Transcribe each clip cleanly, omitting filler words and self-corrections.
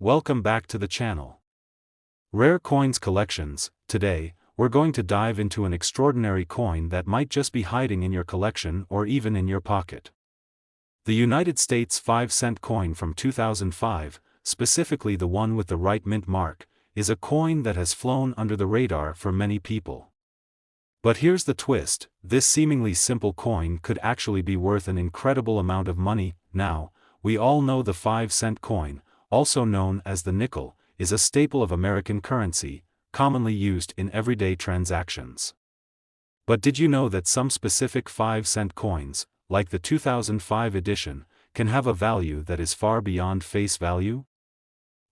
welcome back to the channel. Rare Coins Collections. Today, we're going to dive into an extraordinary coin that might just be hiding in your collection or even in your pocket. The United States 5-cent coin from 2005, specifically the one with the right mint mark, is a coin that has flown under the radar for many people. But here's the twist: this seemingly simple coin could actually be worth an incredible amount of money. Now, we all know the 5-cent coin, also known as the nickel, is a staple of American currency, commonly used in everyday transactions. But did you know that some specific 5-cent coins, like the 2005 edition, can have a value that is far beyond face value?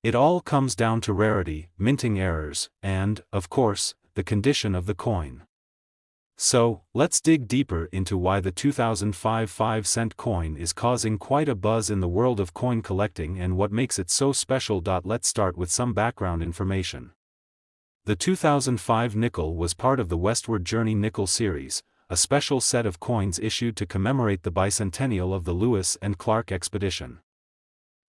It all comes down to rarity, minting errors, and, of course, the condition of the coin. So, let's dig deeper into why the 2005 5-cent coin is causing quite a buzz in the world of coin collecting and what makes it so special. Let's start with some background information. The 2005 nickel was part of the Westward Journey Nickel series, a special set of coins issued to commemorate the bicentennial of the Lewis and Clark expedition.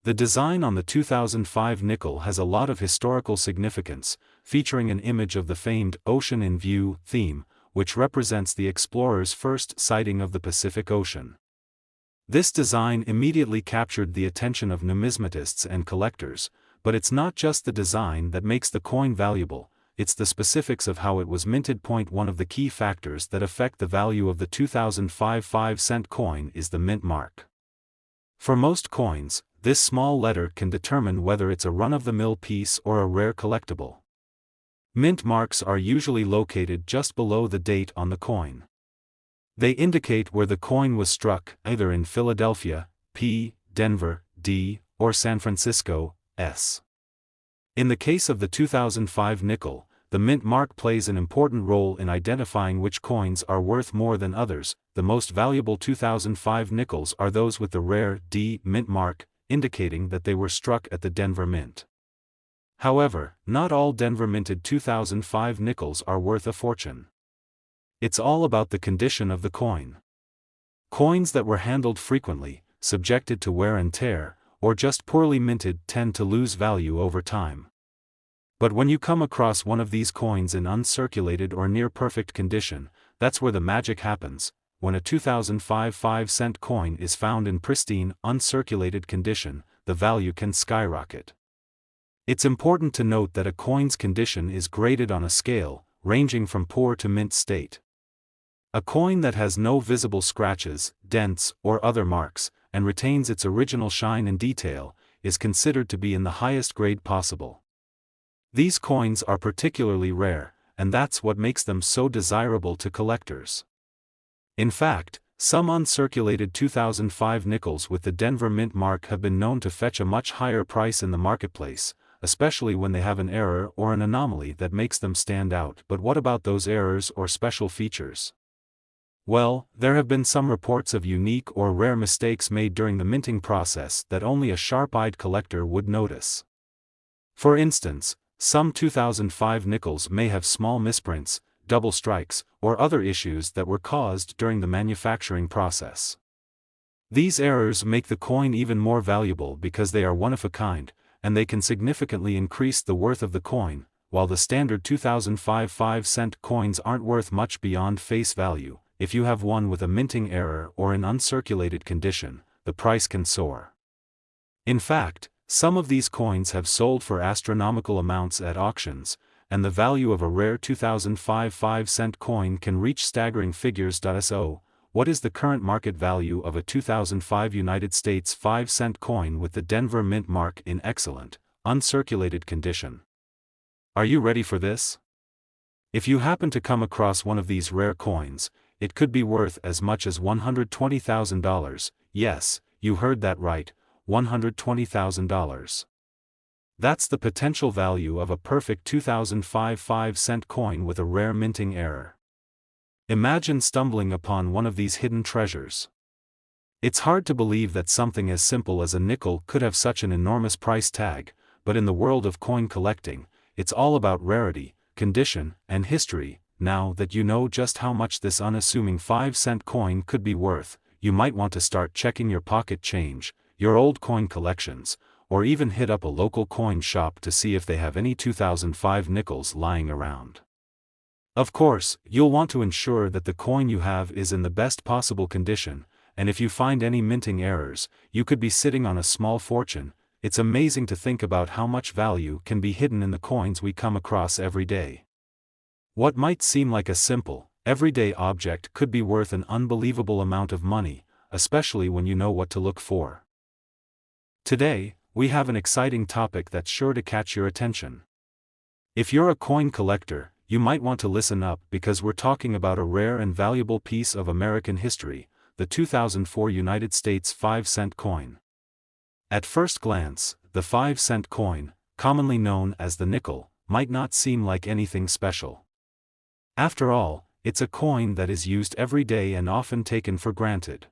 The design on the 2005 nickel has a lot of historical significance, featuring an image of the famed Ocean in View theme, which represents the explorers' first sighting of the Pacific Ocean. This design immediately captured the attention of numismatists and collectors, but it's not just the design that makes the coin valuable, it's the specifics of how it was minted. One of the key factors that affect the value of the 2005 5-cent coin is the mint mark. For most coins, this small letter can determine whether it's a run-of-the-mill piece or a rare collectible. Mint marks are usually located just below the date on the coin. They indicate where the coin was struck, either in Philadelphia, P, Denver, D, or San Francisco, S. In the case of the 2005 nickel, the mint mark plays an important role in identifying which coins are worth more than others. The most valuable 2005 nickels are those with the rare D mint mark, indicating that they were struck at the Denver Mint. However, not all Denver-minted 2005 nickels are worth a fortune. It's all about the condition of the coin. Coins that were handled frequently, subjected to wear and tear, or just poorly minted tend to lose value over time. But when you come across one of these coins in uncirculated or near-perfect condition, that's where the magic happens. When a 2005 5-cent coin is found in pristine, uncirculated condition, the value can skyrocket. It's important to note that a coin's condition is graded on a scale, ranging from poor to mint state. A coin that has no visible scratches, dents, or other marks, and retains its original shine and detail, is considered to be in the highest grade possible. These coins are particularly rare, and that's what makes them so desirable to collectors. In fact, some uncirculated 2005 nickels with the Denver Mint mark have been known to fetch a much higher price in the marketplace, especially when they have an error or an anomaly that makes them stand out. But what about those errors or special features? Well, there have been some reports of unique or rare mistakes made during the minting process that only a sharp-eyed collector would notice. For instance, some 2005 nickels may have small misprints, double strikes, or other issues that were caused during the manufacturing process. These errors make the coin even more valuable because they are one of a kind, and they can significantly increase the worth of the coin, while the standard 2005 5-cent coins aren't worth much beyond face value. If you have one with a minting error or in uncirculated condition, the price can soar. In fact, some of these coins have sold for astronomical amounts at auctions, and the value of a rare 2005 5-cent coin can reach staggering figures. So, what is the current market value of a 2005 United States 5-cent coin with the Denver Mint mark in excellent, uncirculated condition? Are you ready for this? If you happen to come across one of these rare coins, it could be worth as much as $120,000. Yes, you heard that right, $120,000. That's the potential value of a perfect 2005 5-cent coin with a rare minting error. Imagine stumbling upon one of these hidden treasures. It's hard to believe that something as simple as a nickel could have such an enormous price tag, but in the world of coin collecting, it's all about rarity, condition, and history. Now that you know just how much this unassuming 5-cent coin could be worth, you might want to start checking your pocket change, your old coin collections, or even hit up a local coin shop to see if they have any 2005 nickels lying around. Of course, you'll want to ensure that the coin you have is in the best possible condition, and if you find any minting errors, you could be sitting on a small fortune. It's amazing to think about how much value can be hidden in the coins we come across every day. What might seem like a simple, everyday object could be worth an unbelievable amount of money, especially when you know what to look for. Today, we have an exciting topic that's sure to catch your attention. If you're a coin collector, you might want to listen up because we're talking about a rare and valuable piece of American history, the 2004 United States 5-cent coin. At first glance, the 5-cent coin, commonly known as the nickel, might not seem like anything special. After all, it's a coin that is used every day and often taken for granted.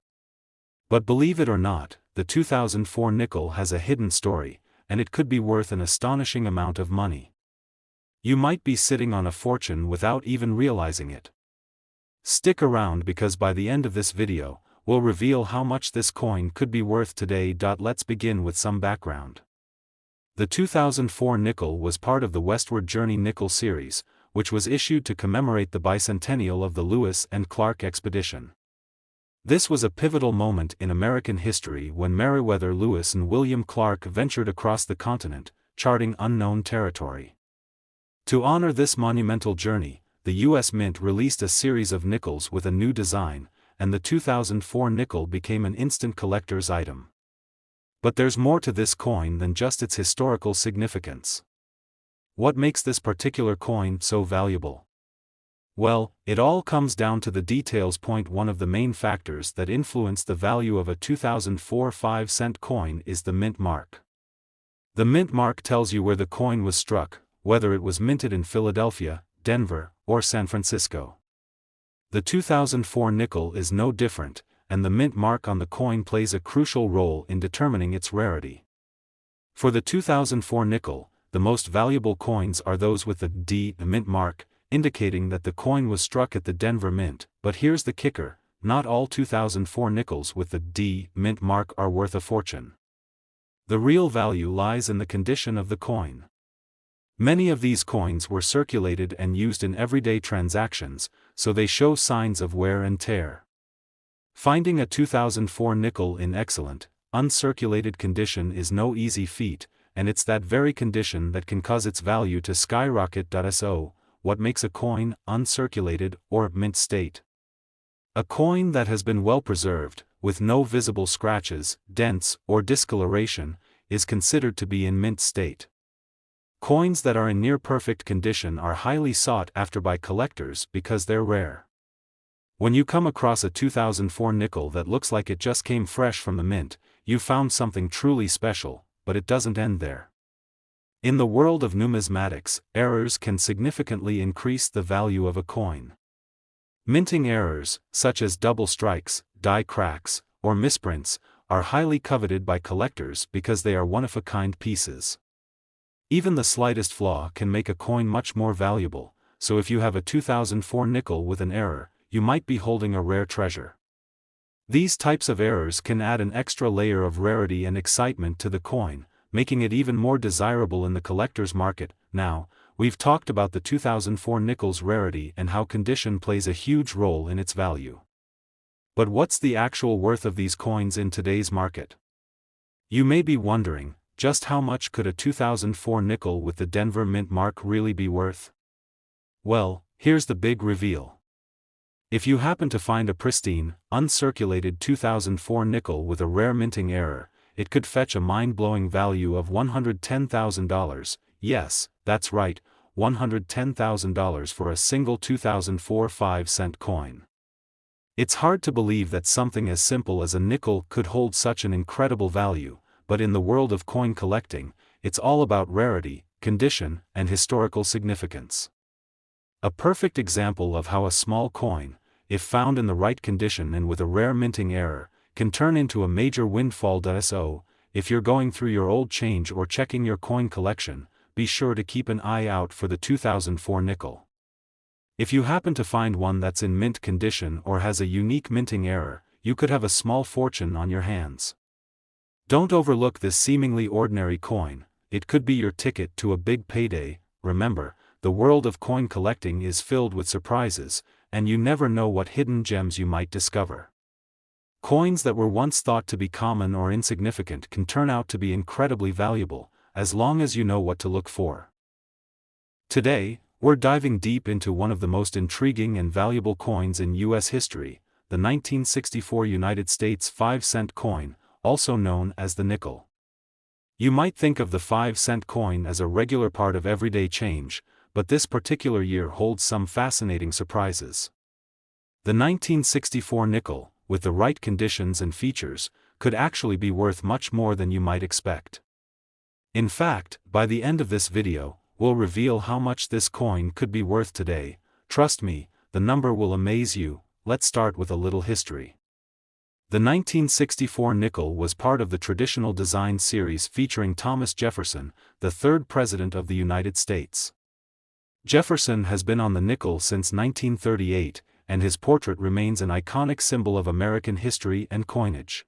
But believe it or not, the 2004 nickel has a hidden story, and it could be worth an astonishing amount of money. You might be sitting on a fortune without even realizing it. Stick around because by the end of this video, we'll reveal how much this coin could be worth today. Let's begin with some background. The 2004 nickel was part of the Westward Journey nickel series, which was issued to commemorate the bicentennial of the Lewis and Clark expedition. This was a pivotal moment in American history when Meriwether Lewis and William Clark ventured across the continent, charting unknown territory. To honor this monumental journey, the U.S. Mint released a series of nickels with a new design, and the 2004 nickel became an instant collector's item. But there's more to this coin than just its historical significance. What makes this particular coin so valuable? Well, it all comes down to the details. One of the main factors that influence the value of a 2004 5-cent coin is the mint mark. The mint mark tells you where the coin was struck, whether it was minted in Philadelphia, Denver, or San Francisco. The 2004 nickel is no different, and the mint mark on the coin plays a crucial role in determining its rarity. For the 2004 nickel, the most valuable coins are those with the D mint mark, indicating that the coin was struck at the Denver Mint. But here's the kicker, not all 2004 nickels with the D mint mark are worth a fortune. The real value lies in the condition of the coin. Many of these coins were circulated and used in everyday transactions, so they show signs of wear and tear. Finding a 2004 nickel in excellent, uncirculated condition is no easy feat, and it's that very condition that can cause its value to skyrocket. So, what makes a coin uncirculated or mint state? A coin that has been well preserved, with no visible scratches, dents, or discoloration, is considered to be in mint state. Coins that are in near-perfect condition are highly sought after by collectors because they're rare. When you come across a 2004 nickel that looks like it just came fresh from the mint, you've found something truly special, but it doesn't end there. In the world of numismatics, errors can significantly increase the value of a coin. Minting errors, such as double strikes, die cracks, or misprints, are highly coveted by collectors because they are one-of-a-kind pieces. Even the slightest flaw can make a coin much more valuable, so if you have a 2004 nickel with an error, you might be holding a rare treasure. These types of errors can add an extra layer of rarity and excitement to the coin, making it even more desirable in the collector's market. Now, we've talked about the 2004 nickel's rarity and how condition plays a huge role in its value. But what's the actual worth of these coins in today's market? You may be wondering, just how much could a 2004 nickel with the Denver Mint mark really be worth? Well, here's the big reveal. If you happen to find a pristine, uncirculated 2004 nickel with a rare minting error, it could fetch a mind-blowing value of $110,000. Yes, that's right, $110,000 for a single 2004 5-cent coin. It's hard to believe that something as simple as a nickel could hold such an incredible value, but in the world of coin collecting, it's all about rarity, condition, and historical significance. A perfect example of how a small coin, if found in the right condition and with a rare minting error, can turn into a major windfall. So, if you're going through your old change or checking your coin collection, be sure to keep an eye out for the 2004 nickel. If you happen to find one that's in mint condition or has a unique minting error, you could have a small fortune on your hands. Don't overlook this seemingly ordinary coin. It could be your ticket to a big payday. Remember, the world of coin collecting is filled with surprises, and you never know what hidden gems you might discover. Coins that were once thought to be common or insignificant can turn out to be incredibly valuable, as long as you know what to look for. Today, we're diving deep into one of the most intriguing and valuable coins in U.S. history, the 1964 United States 5-cent coin, also known as the nickel. You might think of the 5-cent coin as a regular part of everyday change, but this particular year holds some fascinating surprises. The 1964 nickel, with the right conditions and features, could actually be worth much more than you might expect. In fact, by the end of this video, we'll reveal how much this coin could be worth today. Trust me, the number will amaze you. Let's start with a little history. The 1964 nickel was part of the traditional design series featuring Thomas Jefferson, the third President of the United States. Jefferson has been on the nickel since 1938, and his portrait remains an iconic symbol of American history and coinage.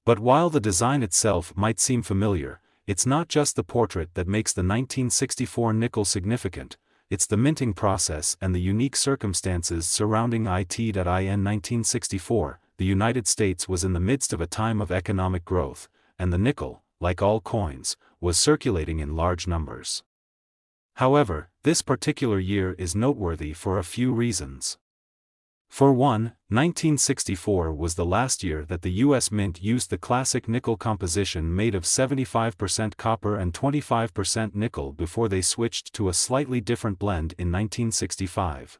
But while the design itself might seem familiar, it's not just the portrait that makes the 1964 nickel significant, it's the minting process and the unique circumstances surrounding it. In 1964, the United States was in the midst of a time of economic growth, and the nickel, like all coins, was circulating in large numbers. However, this particular year is noteworthy for a few reasons. For one, 1964 was the last year that the U.S. Mint used the classic nickel composition made of 75% copper and 25% nickel before they switched to a slightly different blend in 1965.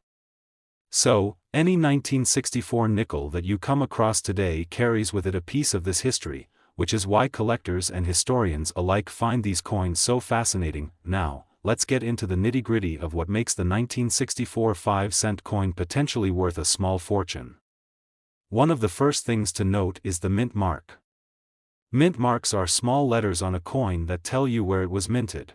So, any 1964 nickel that you come across today carries with it a piece of this history, which is why collectors and historians alike find these coins so fascinating. Now, let's get into the nitty-gritty of what makes the 1964 5-cent coin potentially worth a small fortune. One of the first things to note is the mint mark. Mint marks are small letters on a coin that tell you where it was minted.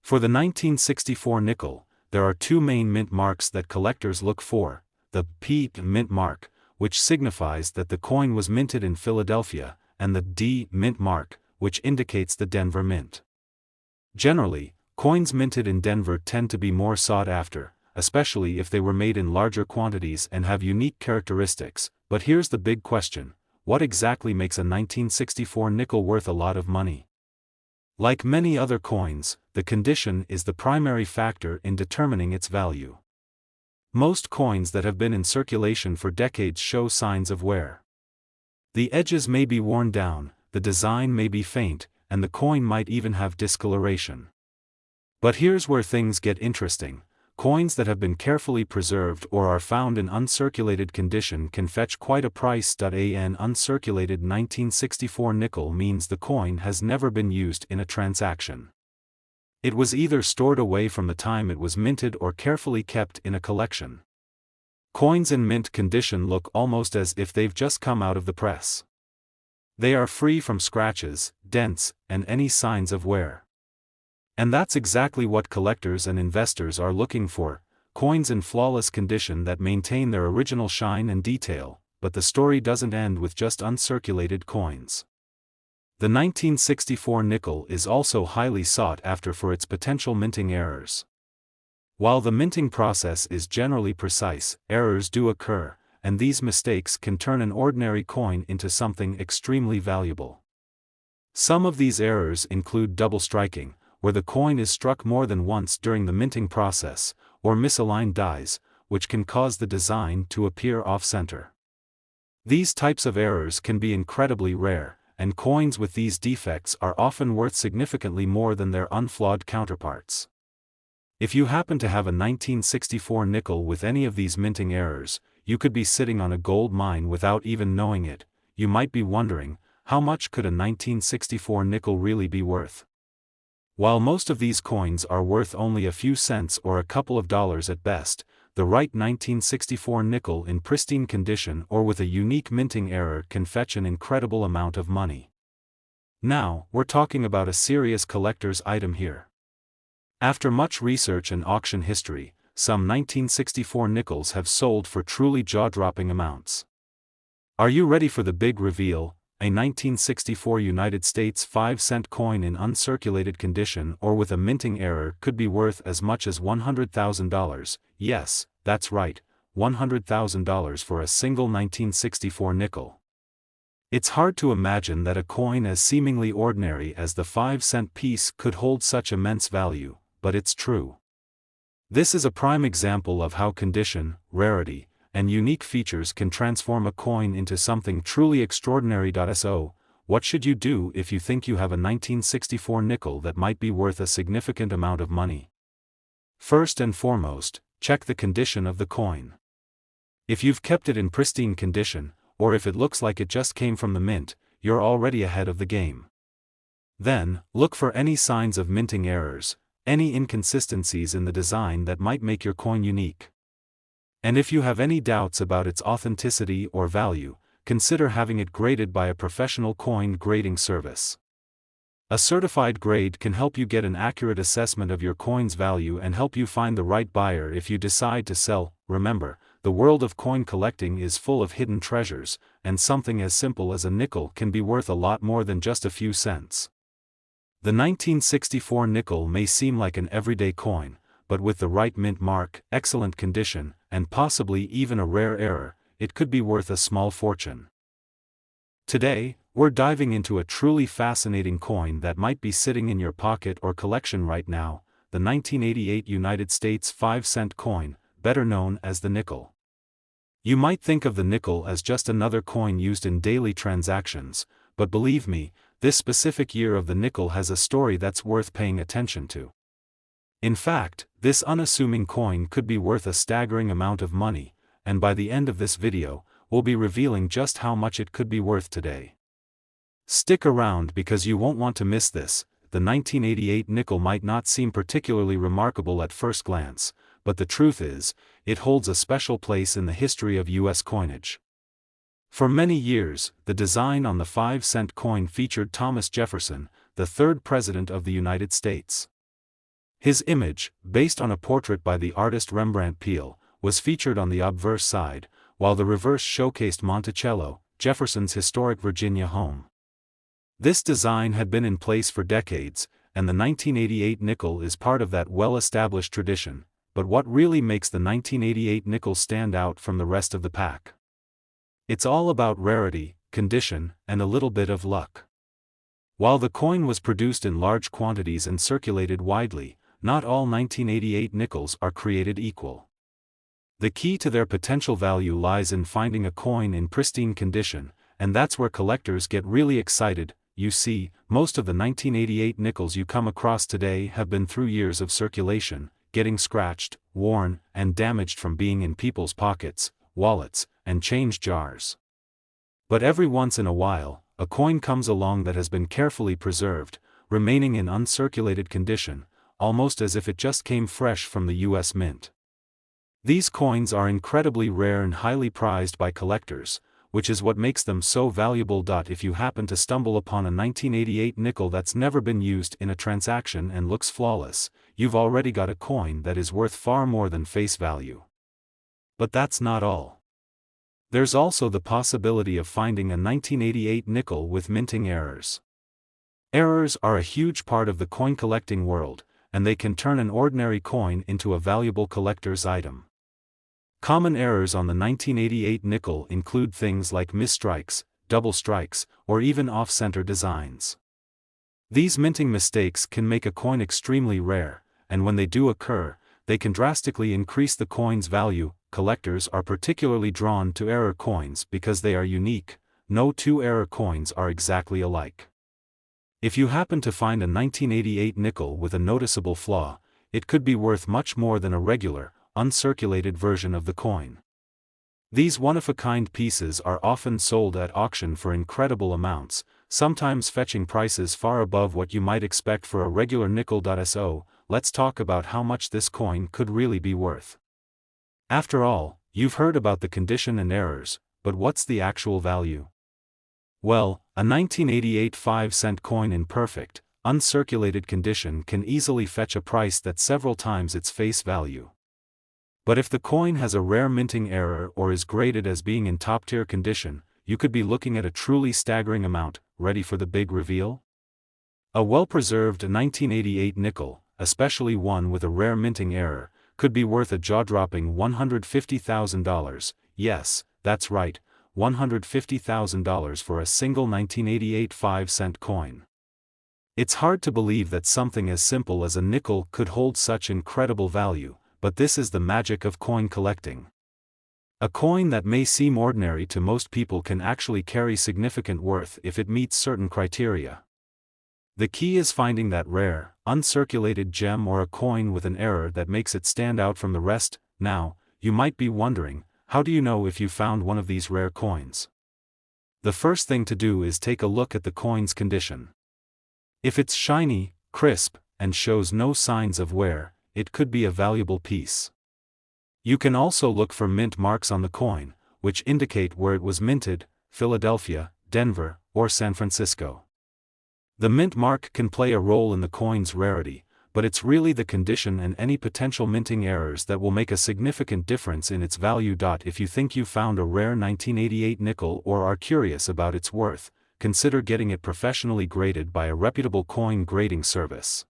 For the 1964 nickel, there are two main mint marks that collectors look for: the P mint mark, which signifies that the coin was minted in Philadelphia, and the D mint mark, which indicates the Denver Mint. Generally, coins minted in Denver tend to be more sought after, especially if they were made in larger quantities and have unique characteristics. But here's the big question: what exactly makes a 1964 nickel worth a lot of money? Like many other coins, the condition is the primary factor in determining its value. Most coins that have been in circulation for decades show signs of wear. The edges may be worn down, the design may be faint, and the coin might even have discoloration. But here's where things get interesting: coins that have been carefully preserved or are found in uncirculated condition can fetch quite a price. An uncirculated 1964 nickel means the coin has never been used in a transaction. It was either stored away from the time it was minted or carefully kept in a collection. Coins in mint condition look almost as if they've just come out of the press. They are free from scratches, dents, and any signs of wear. And that's exactly what collectors and investors are looking for: coins in flawless condition that maintain their original shine and detail. But the story doesn't end with just uncirculated coins. The 1964 nickel is also highly sought after for its potential minting errors. While the minting process is generally precise, errors do occur, and these mistakes can turn an ordinary coin into something extremely valuable. Some of these errors include double striking, where the coin is struck more than once during the minting process, or misaligned dies, which can cause the design to appear off-center. These types of errors can be incredibly rare, and coins with these defects are often worth significantly more than their unflawed counterparts. If you happen to have a 1964 nickel with any of these minting errors, you could be sitting on a gold mine without even knowing it. You might be wondering, how much could a 1964 nickel really be worth? While most of these coins are worth only a few cents or a couple of dollars at best, the right 1964 nickel in pristine condition or with a unique minting error can fetch an incredible amount of money. Now, we're talking about a serious collector's item here. After much research and auction history, some 1964 nickels have sold for truly jaw-dropping amounts. Are you ready for the big reveal? a 1964 United States 5-cent coin in uncirculated condition or with a minting error could be worth as much as $100,000, yes, that's right, $100,000 for a single 1964 nickel. It's hard to imagine that a coin as seemingly ordinary as the 5-cent piece could hold such immense value, but it's true. This is a prime example of how condition, rarity, and unique features can transform a coin into something truly extraordinary. So, what should you do if you think you have a 1964 nickel that might be worth a significant amount of money? First and foremost, check the condition of the coin. If you've kept it in pristine condition, or if it looks like it just came from the mint, you're already ahead of the game. Then, look for any signs of minting errors, any inconsistencies in the design that might make your coin unique. And if you have any doubts about its authenticity or value, consider having it graded by a professional coin grading service. A certified grade can help you get an accurate assessment of your coin's value and help you find the right buyer if you decide to sell. Remember, the world of coin collecting is full of hidden treasures, and something as simple as a nickel can be worth a lot more than just a few cents. The 1964 nickel may seem like an everyday coin, but with the right mint mark, excellent condition, and possibly even a rare error, it could be worth a small fortune. Today, we're diving into a truly fascinating coin that might be sitting in your pocket or collection right now, the 1988 United States 5-cent coin, better known as the nickel. You might think of the nickel as just another coin used in daily transactions, but believe me, this specific year of the nickel has a story that's worth paying attention to. In fact, this unassuming coin could be worth a staggering amount of money, and by the end of this video, we'll be revealing just how much it could be worth today. Stick around because you won't want to miss this. The 1988 nickel might not seem particularly remarkable at first glance, but the truth is, it holds a special place in the history of U.S. coinage. For many years, the design on the 5-cent coin featured Thomas Jefferson, the third president of the United States. His image, based on a portrait by the artist Rembrandt Peale, was featured on the obverse side, while the reverse showcased Monticello, Jefferson's historic Virginia home. This design had been in place for decades, and the 1988 nickel is part of that well-established tradition. But what really makes the 1988 nickel stand out from the rest of the pack? It's all about rarity, condition, and a little bit of luck. While the coin was produced in large quantities and circulated widely, not all 1988 nickels are created equal. The key to their potential value lies in finding a coin in pristine condition, and that's where collectors get really excited. You see, most of the 1988 nickels you come across today have been through years of circulation, getting scratched, worn, and damaged from being in people's pockets, wallets, and change jars. But every once in a while, a coin comes along that has been carefully preserved, remaining in uncirculated condition, almost as if it just came fresh from the U.S. Mint. These coins are incredibly rare and highly prized by collectors, which is what makes them so valuable. If you happen to stumble upon a 1988 nickel that's never been used in a transaction and looks flawless, you've already got a coin that is worth far more than face value. But that's not all. There's also the possibility of finding a 1988 nickel with minting errors. Errors are a huge part of the coin collecting world, and they can turn an ordinary coin into a valuable collector's item. Common errors on the 1988 nickel include things like misstrikes, double strikes, or even off-center designs. These minting mistakes can make a coin extremely rare, and when they do occur, they can drastically increase the coin's value. Collectors are particularly drawn to error coins because they are unique. No two error coins are exactly alike. If you happen to find a 1988 nickel with a noticeable flaw, it could be worth much more than a regular, uncirculated version of the coin. These one-of-a-kind pieces are often sold at auction for incredible amounts, sometimes fetching prices far above what you might expect for a regular nickel. So, let's talk about how much this coin could really be worth. After all, you've heard about the condition and errors, but what's the actual value? Well, a 1988 5-cent coin in perfect, uncirculated condition can easily fetch a price that's several times its face value. But if the coin has a rare minting error or is graded as being in top-tier condition, you could be looking at a truly staggering amount. Ready for the big reveal? A well-preserved 1988 nickel, especially one with a rare minting error, could be worth a jaw-dropping $150,000. Yes, that's right, $150,000 for a single 1988 5-cent coin. It's hard to believe that something as simple as a nickel could hold such incredible value, but this is the magic of coin collecting. A coin that may seem ordinary to most people can actually carry significant worth if it meets certain criteria. The key is finding that rare, uncirculated gem or a coin with an error that makes it stand out from the rest. Now, you might be wondering, how do you know if you found one of these rare coins? The first thing to do is take a look at the coin's condition. If it's shiny, crisp, and shows no signs of wear, it could be a valuable piece. You can also look for mint marks on the coin, which indicate where it was minted: Philadelphia, Denver, or San Francisco. The mint mark can play a role in the coin's rarity, but it's really the condition and any potential minting errors that will make a significant difference in its value. If you think you found a rare 1988 nickel or are curious about its worth, consider getting it professionally graded by a reputable coin grading service.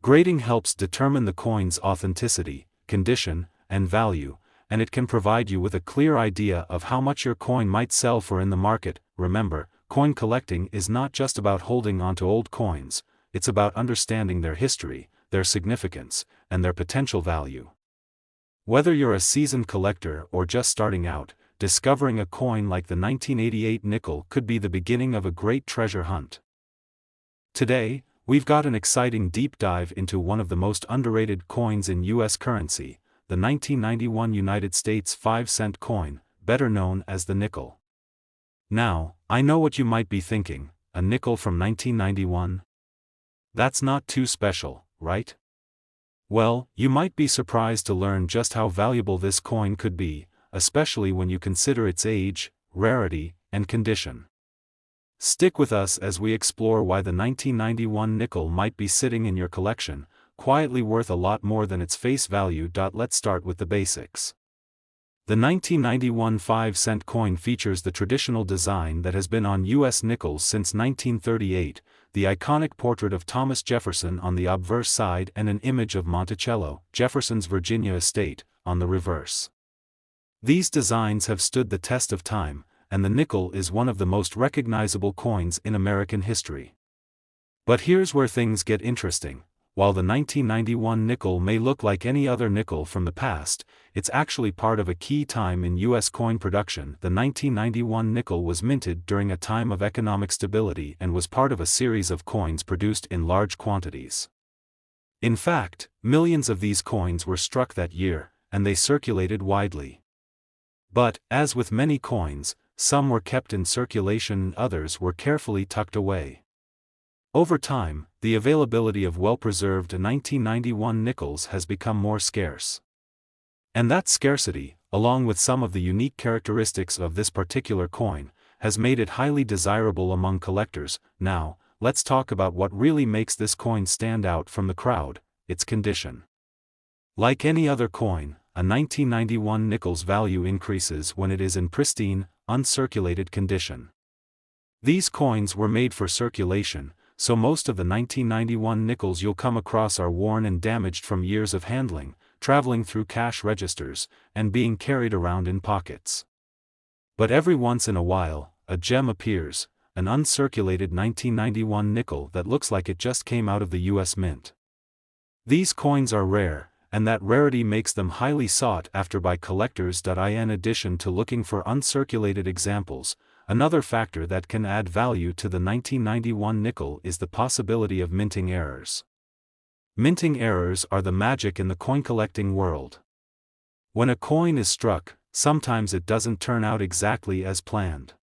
Grading helps determine the coin's authenticity, condition, and value, and it can provide you with a clear idea of how much your coin might sell for in the market. Remember, coin collecting is not just about holding onto old coins, it's about understanding their history, their significance, and their potential value. Whether you're a seasoned collector or just starting out, discovering a coin like the 1988 nickel could be the beginning of a great treasure hunt. Today, we've got an exciting deep dive into one of the most underrated coins in U.S. currency, the 1991 United States 5-cent coin, better known as the nickel. Now, I know what you might be thinking: a nickel from 1991? That's not too special, right? Well, you might be surprised to learn just how valuable this coin could be, especially when you consider its age, rarity, and condition. Stick with us as we explore why the 1991 nickel might be sitting in your collection, quietly worth a lot more than its face value. Let's start with the basics. The 1991 5-cent coin features the traditional design that has been on U.S. nickels since 1938, the iconic portrait of Thomas Jefferson on the obverse side and an image of Monticello, Jefferson's Virginia estate, on the reverse. These designs have stood the test of time, and the nickel is one of the most recognizable coins in American history. But here's where things get interesting. While the 1991 nickel may look like any other nickel from the past, it's actually part of a key time in U.S. coin production. The 1991 nickel was minted during a time of economic stability and was part of a series of coins produced in large quantities. In fact, millions of these coins were struck that year, and they circulated widely. But, as with many coins, some were kept in circulation and others were carefully tucked away. Over time, the availability of well-preserved 1991 nickels has become more scarce. And that scarcity, along with some of the unique characteristics of this particular coin, has made it highly desirable among collectors. Now, let's talk about what really makes this coin stand out from the crowd: its condition. Like any other coin, a 1991 nickel's value increases when it is in pristine, uncirculated condition. These coins were made for circulation, so most of the 1991 nickels you'll come across are worn and damaged from years of handling, traveling through cash registers, and being carried around in pockets. But every once in a while, a gem appears, an uncirculated 1991 nickel that looks like it just came out of the U.S. Mint. These coins are rare, and that rarity makes them highly sought after by collectors. In addition to looking for uncirculated examples, another factor that can add value to the 1991 nickel is the possibility of minting errors. Minting errors are the magic in the coin collecting world. When a coin is struck, sometimes it doesn't turn out exactly as planned.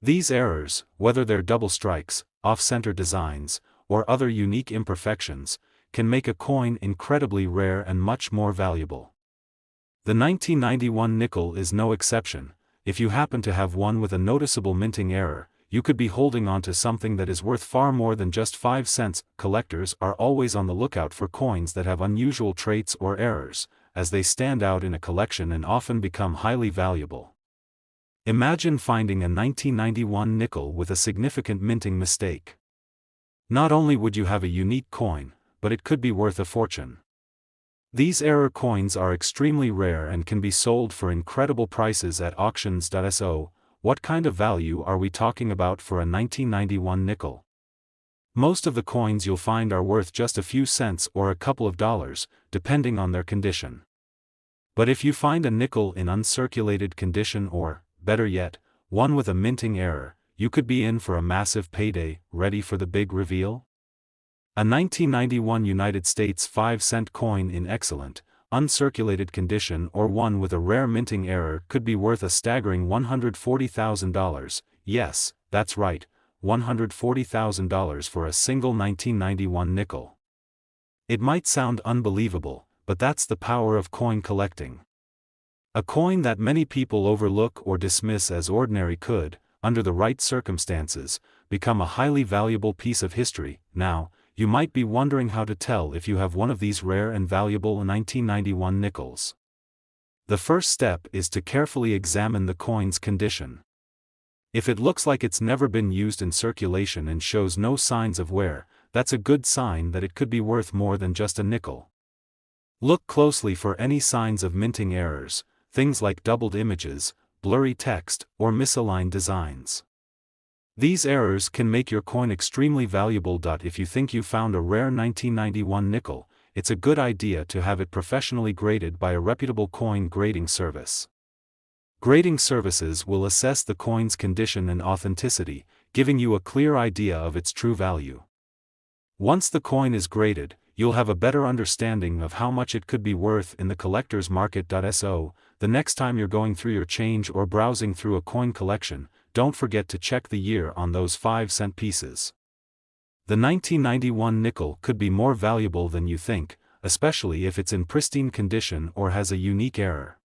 These errors, whether they're double strikes, off-center designs, or other unique imperfections, can make a coin incredibly rare and much more valuable. The 1991 nickel is no exception. If you happen to have one with a noticeable minting error, you could be holding on to something that is worth far more than just 5 cents. Collectors are always on the lookout for coins that have unusual traits or errors, as they stand out in a collection and often become highly valuable. Imagine finding a 1991 nickel with a significant minting mistake. Not only would you have a unique coin, but it could be worth a fortune. These error coins are extremely rare and can be sold for incredible prices at auctions.so. What kind of value are we talking about for a 1991 nickel? Most of the coins you'll find are worth just a few cents or a couple of dollars, depending on their condition. But if you find a nickel in uncirculated condition or, better yet, one with a minting error, you could be in for a massive payday. Ready for the big reveal? A 1991 United States 5-cent coin in excellent, uncirculated condition or one with a rare minting error could be worth a staggering $140,000, yes, that's right, $140,000 for a single 1991 nickel. It might sound unbelievable, but that's the power of coin collecting. A coin that many people overlook or dismiss as ordinary could, under the right circumstances, become a highly valuable piece of history. Now, you might be wondering how to tell if you have one of these rare and valuable 1991 nickels. The first step is to carefully examine the coin's condition. If it looks like it's never been used in circulation and shows no signs of wear, that's a good sign that it could be worth more than just a nickel. Look closely for any signs of minting errors, things like doubled images, blurry text, or misaligned designs. These errors can make your coin extremely valuable. If you think you found a rare 1991 nickel, it's a good idea to have it professionally graded by a reputable coin grading service. Grading services will assess the coin's condition and authenticity, giving you a clear idea of its true value. Once the coin is graded, you'll have a better understanding of how much it could be worth in the collector's market.so. The next time you're going through your change or browsing through a coin collection, don't forget to check the year on those 5-cent pieces. The 1991 nickel could be more valuable than you think, especially if it's in pristine condition or has a unique error.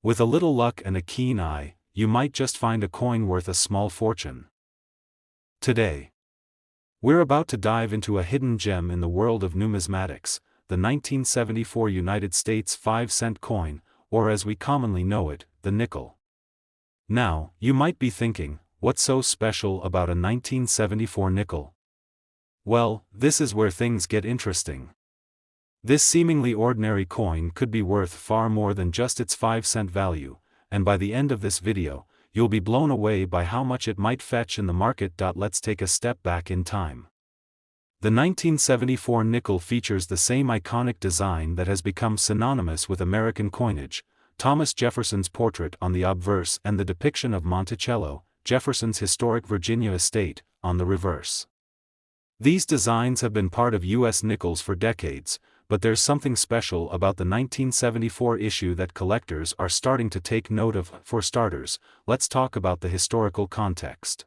With a little luck and a keen eye, you might just find a coin worth a small fortune. Today, we're about to dive into a hidden gem in the world of numismatics, the 1974 United States 5-cent coin, or as we commonly know it, the nickel. Now, you might be thinking, what's so special about a 1974 nickel? Well, this is where things get interesting. This seemingly ordinary coin could be worth far more than just its 5-cent value, and by the end of this video, you'll be blown away by how much it might fetch in the market. Let's take a step back in time. The 1974 nickel features the same iconic design that has become synonymous with American coinage: Thomas Jefferson's portrait on the obverse and the depiction of Monticello, Jefferson's historic Virginia estate, on the reverse. These designs have been part of U.S. nickels for decades, but there's something special about the 1974 issue that collectors are starting to take note of. For starters, let's talk about the historical context.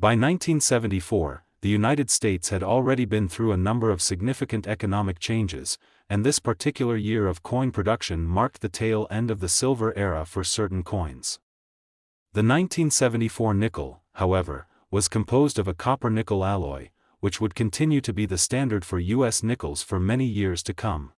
By 1974, the United States had already been through a number of significant economic changes, and this particular year of coin production marked the tail end of the silver era for certain coins. The 1974 nickel, however, was composed of a copper-nickel alloy, which would continue to be the standard for U.S. nickels for many years to come.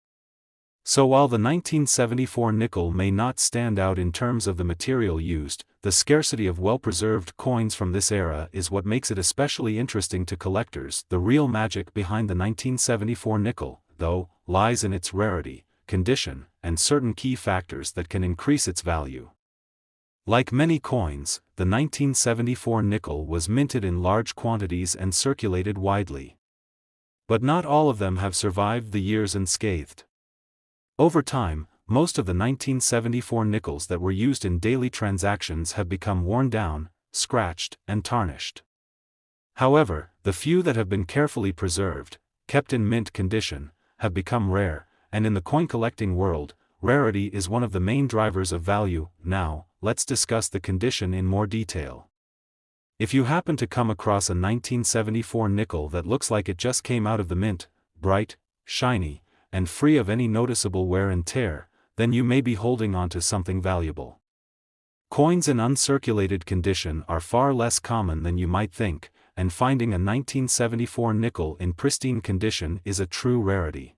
So while the 1974 nickel may not stand out in terms of the material used, the scarcity of well-preserved coins from this era is what makes it especially interesting to collectors. The real magic behind the 1974 nickel, though, lies in its rarity, condition, and certain key factors that can increase its value. Like many coins, the 1974 nickel was minted in large quantities and circulated widely. But not all of them have survived the years unscathed. Over time, most of the 1974 nickels that were used in daily transactions have become worn down, scratched, and tarnished. However, the few that have been carefully preserved, kept in mint condition, have become rare, and in the coin collecting world, rarity is one of the main drivers of value. Now, let's discuss the condition in more detail. If you happen to come across a 1974 nickel that looks like it just came out of the mint, bright, shiny, and free of any noticeable wear and tear, then you may be holding on to something valuable. Coins in uncirculated condition are far less common than you might think, and finding a 1974 nickel in pristine condition is a true rarity.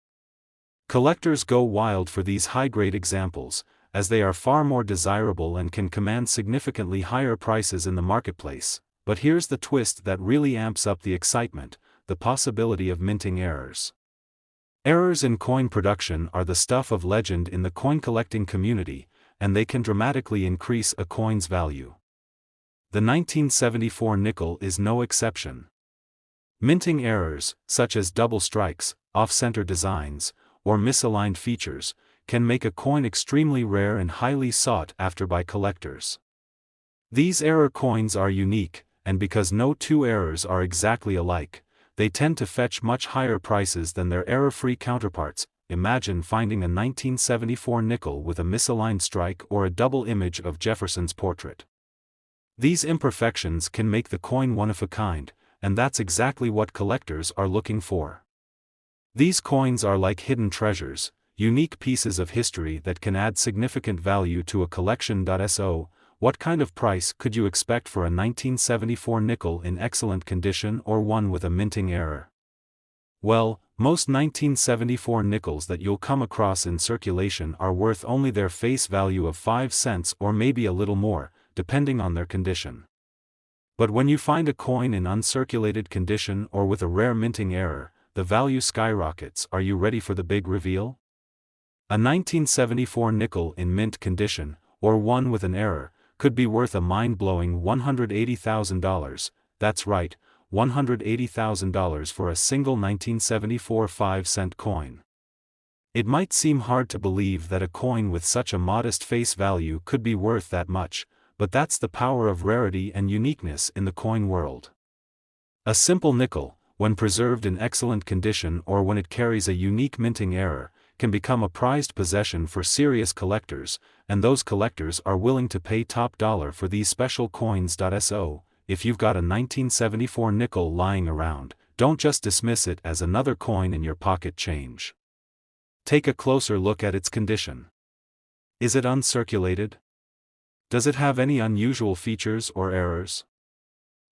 Collectors go wild for these high-grade examples, as they are far more desirable and can command significantly higher prices in the marketplace. But here's the twist that really amps up the excitement: the possibility of minting errors. Errors in coin production are the stuff of legend in the coin collecting community, and they can dramatically increase a coin's value. The 1974 nickel is no exception. Minting errors, such as double strikes, off-center designs, or misaligned features, can make a coin extremely rare and highly sought after by collectors. These error coins are unique, and because no two errors are exactly alike, they tend to fetch much higher prices than their error-free counterparts. Imagine finding a 1974 nickel with a misaligned strike or a double image of Jefferson's portrait. These imperfections can make the coin one of a kind, and that's exactly what collectors are looking for. These coins are like hidden treasures, unique pieces of history that can add significant value to a collection. So, what kind of price could you expect for a 1974 nickel in excellent condition or one with a minting error? Well, most 1974 nickels that you'll come across in circulation are worth only their face value of 5 cents or maybe a little more, depending on their condition. But when you find a coin in uncirculated condition or with a rare minting error, the value skyrockets. Are you ready for the big reveal? A 1974 nickel in mint condition, or one with an error, could be worth a mind-blowing $180,000, that's right, $180,000 for a single 1974 5-cent coin. It might seem hard to believe that a coin with such a modest face value could be worth that much, but that's the power of rarity and uniqueness in the coin world. A simple nickel, when preserved in excellent condition or when it carries a unique minting error, can become a prized possession for serious collectors, and those collectors are willing to pay top dollar for these special coins. So, if you've got a 1974 nickel lying around, don't just dismiss it as another coin in your pocket change. Take a closer look at its condition. Is it uncirculated? Does it have any unusual features or errors?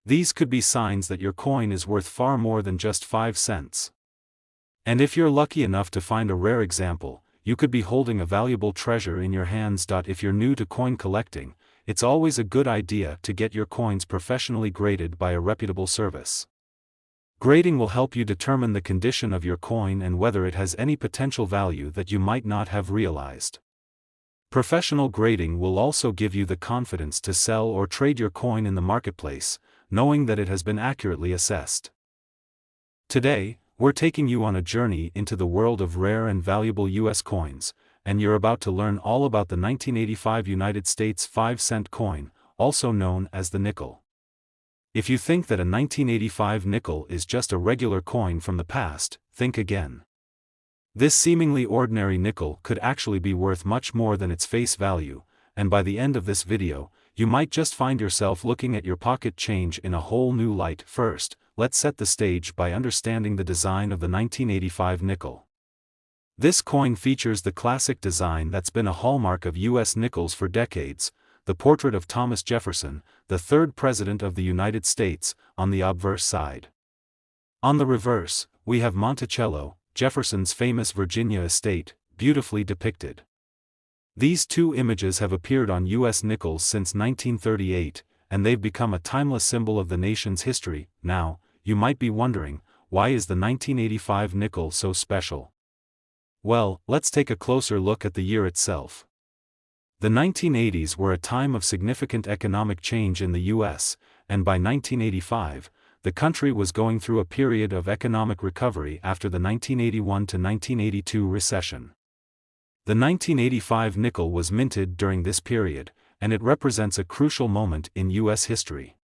These could be signs that your coin is worth far more than just 5 cents. And if you're lucky enough to find a rare example, you could be holding a valuable treasure in your hands. If you're new to coin collecting, it's always a good idea to get your coins professionally graded by a reputable service. Grading will help you determine the condition of your coin and whether it has any potential value that you might not have realized. Professional grading will also give you the confidence to sell or trade your coin in the marketplace, knowing that it has been accurately assessed. Today, we're taking you on a journey into the world of rare and valuable U.S. coins, and you're about to learn all about the 1985 United States 5-cent coin, also known as the nickel. If you think that a 1985 nickel is just a regular coin from the past, think again. This seemingly ordinary nickel could actually be worth much more than its face value, and by the end of this video, you might just find yourself looking at your pocket change in a whole new light. First, let's set the stage by understanding the design of the 1985 nickel. This coin features the classic design that's been a hallmark of U.S. nickels for decades: the portrait of Thomas Jefferson, the third President of the United States, on the obverse side. On the reverse, we have Monticello, Jefferson's famous Virginia estate, beautifully depicted. These two images have appeared on U.S. nickels since 1938, and they've become a timeless symbol of the nation's history. Now, you might be wondering, why is the 1985 nickel so special? Well, let's take a closer look at the year itself. The 1980s were a time of significant economic change in the U.S., and by 1985, the country was going through a period of economic recovery after the 1981 to 1982 recession. The 1985 nickel was minted during this period, and it represents a crucial moment in U.S. history.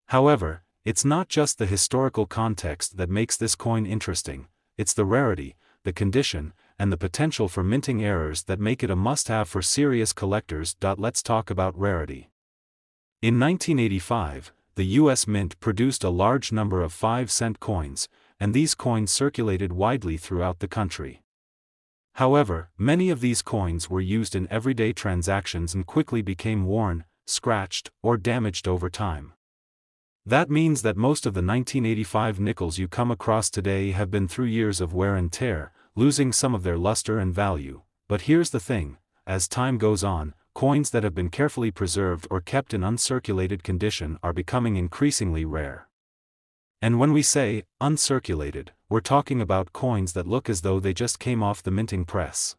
However, it's not just the historical context that makes this coin interesting, it's the rarity, the condition, and the potential for minting errors that make it a must-have for serious collectors. Let's talk about rarity. In 1985, the U.S. Mint produced a large number of 5-cent coins, and these coins circulated widely throughout the country. However, many of these coins were used in everyday transactions and quickly became worn, scratched, or damaged over time. That means that most of the 1985 nickels you come across today have been through years of wear and tear, losing some of their luster and value. But here's the thing, as time goes on, coins that have been carefully preserved or kept in uncirculated condition are becoming increasingly rare. And when we say uncirculated, we're talking about coins that look as though they just came off the minting press.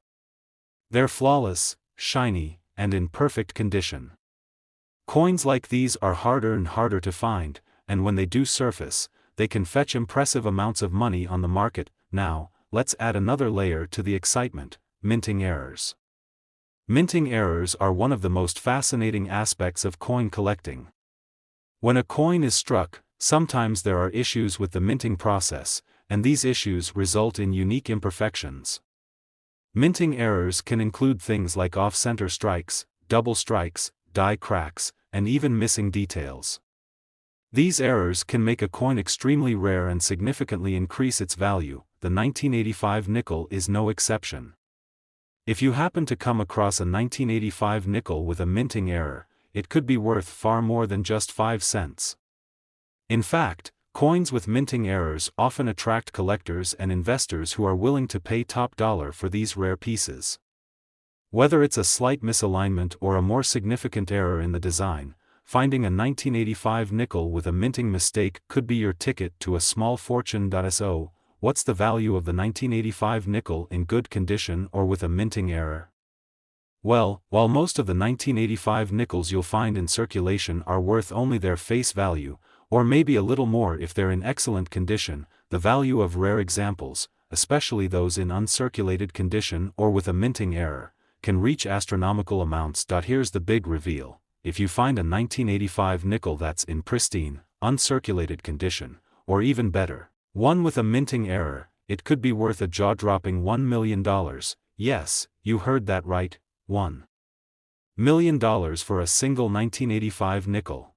They're flawless, shiny, and in perfect condition. Coins like these are harder and harder to find, and when they do surface, they can fetch impressive amounts of money on the market. Now, let's add another layer to the excitement: minting errors. Minting errors are one of the most fascinating aspects of coin collecting. When a coin is struck, sometimes there are issues with the minting process, and these issues result in unique imperfections. Minting errors can include things like off-center strikes, double strikes, die cracks, and even missing details. These errors can make a coin extremely rare and significantly increase its value. The 1985 nickel is no exception. If you happen to come across a 1985 nickel with a minting error, it could be worth far more than just 5 cents. In fact, coins with minting errors often attract collectors and investors who are willing to pay top dollar for these rare pieces. Whether it's a slight misalignment or a more significant error in the design, finding a 1985 nickel with a minting mistake could be your ticket to a small fortune. So, what's the value of the 1985 nickel in good condition or with a minting error? Well, while most of the 1985 nickels you'll find in circulation are worth only their face value, or maybe a little more if they're in excellent condition, the value of rare examples, especially those in uncirculated condition or with a minting error, can reach astronomical amounts. Here's the big reveal: if you find a 1985 nickel that's in pristine, uncirculated condition, or even better, one with a minting error, it could be worth a jaw-dropping $1 million. Yes, you heard that right, $1 million for a single 1985 nickel.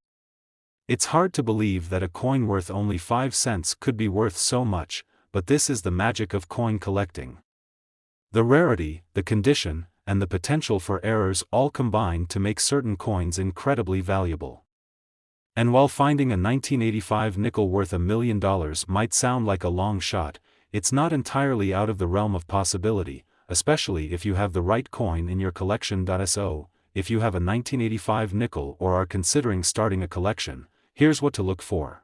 It's hard to believe that a coin worth only 5 cents could be worth so much, but this is the magic of coin collecting. The rarity, the condition, and the potential for errors all combine to make certain coins incredibly valuable. And while finding a 1985 nickel worth $1 million might sound like a long shot, it's not entirely out of the realm of possibility, especially if you have the right coin in your collection. So, if you have a 1985 nickel or are considering starting a collection, here's what to look for.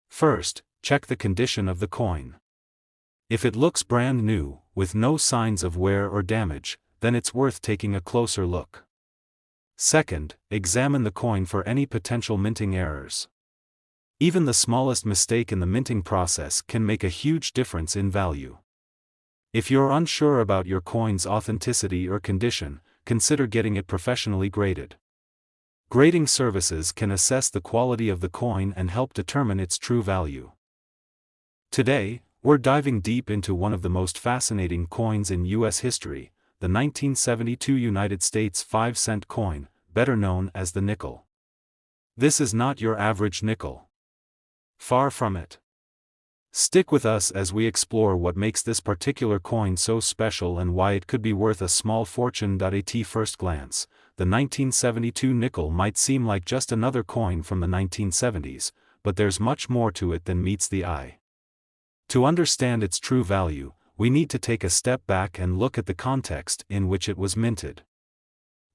First, check the condition of the coin. If it looks brand new, with no signs of wear or damage, then it's worth taking a closer look. Second, examine the coin for any potential minting errors. Even the smallest mistake in the minting process can make a huge difference in value. If you're unsure about your coin's authenticity or condition, consider getting it professionally graded. Grading services can assess the quality of the coin and help determine its true value. Today, we're diving deep into one of the most fascinating coins in U.S. history, the 1972 United States 5-cent coin, better known as the nickel. This is not your average nickel. Far from it. Stick with us as we explore what makes this particular coin so special and why it could be worth a small fortune. At first glance, the 1972 nickel might seem like just another coin from the 1970s, but there's much more to it than meets the eye. To understand its true value, we need to take a step back and look at the context in which it was minted.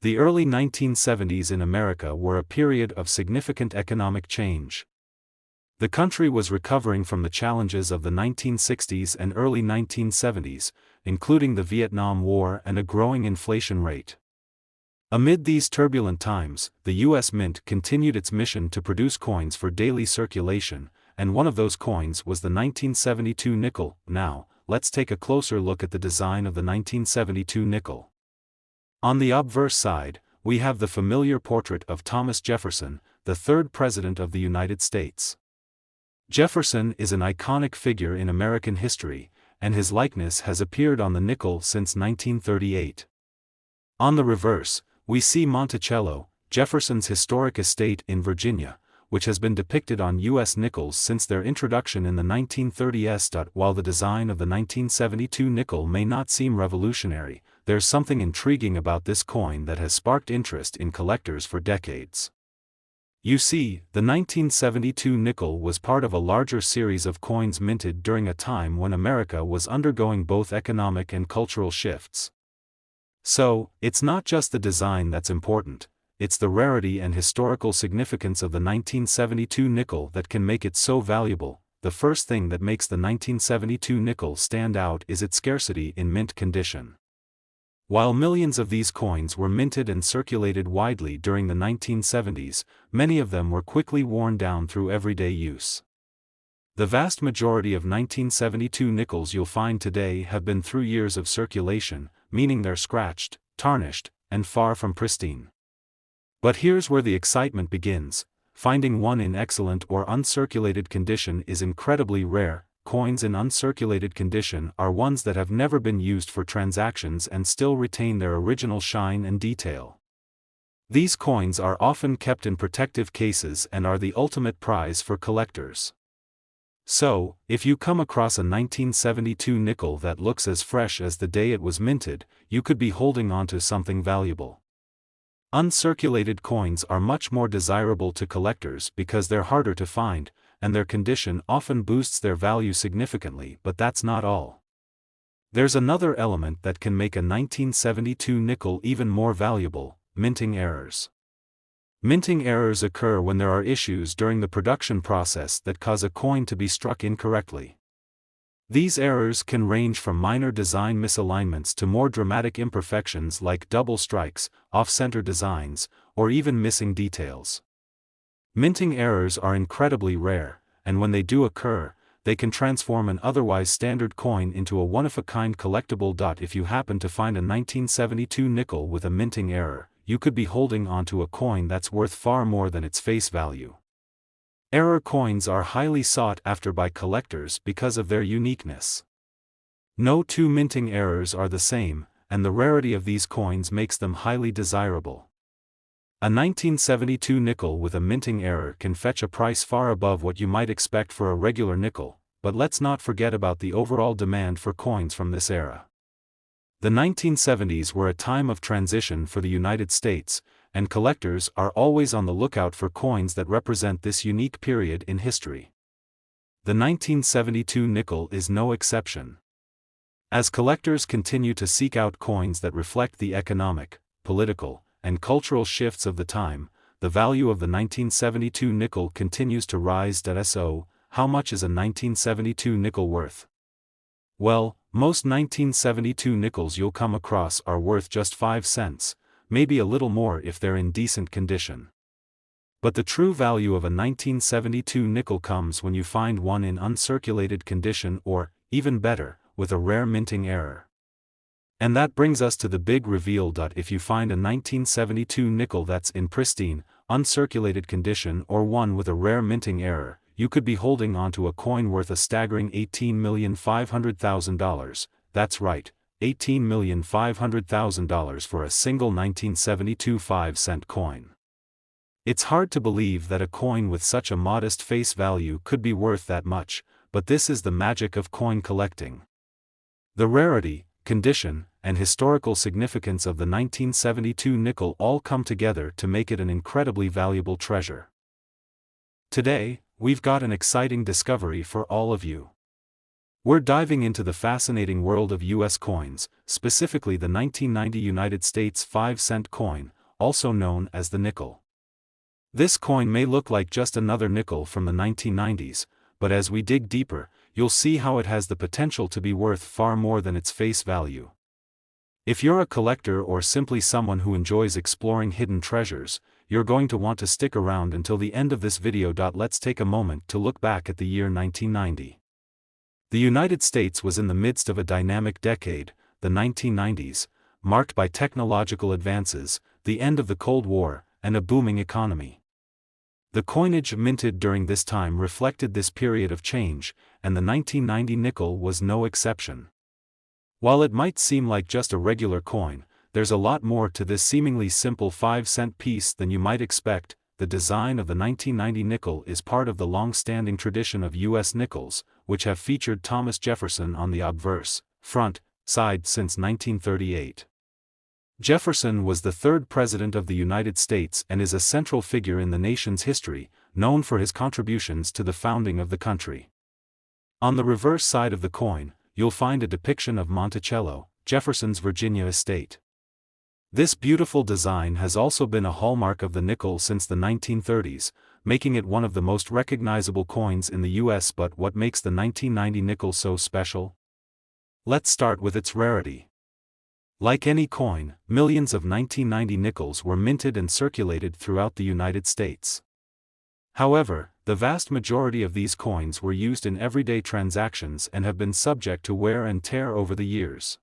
The early 1970s in America were a period of significant economic change. The country was recovering from the challenges of the 1960s and early 1970s, including the Vietnam War and a growing inflation rate. Amid these turbulent times, the U.S. Mint continued its mission to produce coins for daily circulation, and one of those coins was the 1972 nickel. Now, let's take a closer look at the design of the 1972 nickel. On the obverse side, we have the familiar portrait of Thomas Jefferson, the third President of the United States. Jefferson is an iconic figure in American history, and his likeness has appeared on the nickel since 1938. On the reverse, we see Monticello, Jefferson's historic estate in Virginia, which has been depicted on U.S. nickels since their introduction in the 1930s. While the design of the 1972 nickel may not seem revolutionary, there's something intriguing about this coin that has sparked interest in collectors for decades. You see, the 1972 nickel was part of a larger series of coins minted during a time when America was undergoing both economic and cultural shifts. So, it's not just the design that's important, it's the rarity and historical significance of the 1972 nickel that can make it so valuable. The first thing that makes the 1972 nickel stand out is its scarcity in mint condition. While millions of these coins were minted and circulated widely during the 1970s, many of them were quickly worn down through everyday use. The vast majority of 1972 nickels you'll find today have been through years of circulation, meaning they're scratched, tarnished, and far from pristine. But here's where the excitement begins. Finding one in excellent or uncirculated condition is incredibly rare. Coins in uncirculated condition are ones that have never been used for transactions and still retain their original shine and detail. These coins are often kept in protective cases and are the ultimate prize for collectors. So, if you come across a 1972 nickel that looks as fresh as the day it was minted, you could be holding onto something valuable. Uncirculated coins are much more desirable to collectors because they're harder to find, and their condition often boosts their value significantly. But that's not all. There's another element that can make a 1972 nickel even more valuable: minting errors. Minting errors occur when there are issues during the production process that cause a coin to be struck incorrectly. These errors can range from minor design misalignments to more dramatic imperfections like double strikes, off-center designs, or even missing details. Minting errors are incredibly rare, and when they do occur, they can transform an otherwise standard coin into a one-of-a-kind collectible. If you happen to find a 1972 nickel with a minting error, you could be holding onto a coin that's worth far more than its face value. Error coins are highly sought after by collectors because of their uniqueness. No two minting errors are the same, and the rarity of these coins makes them highly desirable. A 1972 nickel with a minting error can fetch a price far above what you might expect for a regular nickel, but let's not forget about the overall demand for coins from this era. The 1970s were a time of transition for the United States, and collectors are always on the lookout for coins that represent this unique period in history. The 1972 nickel is no exception. As collectors continue to seek out coins that reflect the economic, political, and cultural shifts of the time, the value of the 1972 nickel continues to rise. So, how much is a 1972 nickel worth? Well, most 1972 nickels you'll come across are worth just 5 cents, maybe a little more if they're in decent condition. But the true value of a 1972 nickel comes when you find one in uncirculated condition or, even better, with a rare minting error. And that brings us to the big reveal. If you find a 1972 nickel that's in pristine, uncirculated condition or one with a rare minting error, you could be holding onto a coin worth a staggering $18,500,000, that's right, $18,500,000 for a single 1972 5-cent coin. It's hard to believe that a coin with such a modest face value could be worth that much, but this is the magic of coin collecting. The rarity, condition, and historical significance of the 1972 nickel all come together to make it an incredibly valuable treasure. Today, we've got an exciting discovery for all of you. We're diving into the fascinating world of U.S. coins, specifically the 1990 United States 5-cent coin, also known as the nickel. This coin may look like just another nickel from the 1990s, but as we dig deeper, you'll see how it has the potential to be worth far more than its face value. If you're a collector or simply someone who enjoys exploring hidden treasures, you're going to want to stick around until the end of this video. Let's take a moment to look back at the year 1990. The United States was in the midst of a dynamic decade, the 1990s, marked by technological advances, the end of the Cold War, and a booming economy. The coinage minted during this time reflected this period of change, and the 1990 nickel was no exception. While it might seem like just a regular coin, there's a lot more to this seemingly simple 5-cent piece than you might expect. The design of the 1990 nickel is part of the long-standing tradition of U.S. nickels, which have featured Thomas Jefferson on the obverse, front, side since 1938. Jefferson was the third president of the United States and is a central figure in the nation's history, known for his contributions to the founding of the country. On the reverse side of the coin, you'll find a depiction of Monticello, Jefferson's Virginia estate. This beautiful design has also been a hallmark of the nickel since the 1930s, making it one of the most recognizable coins in the US. But what makes the 1990 nickel so special? Let's start with its rarity. Like any coin, millions of 1990 nickels were minted and circulated throughout the United States. However, the vast majority of these coins were used in everyday transactions and have been subject to wear and tear over the years.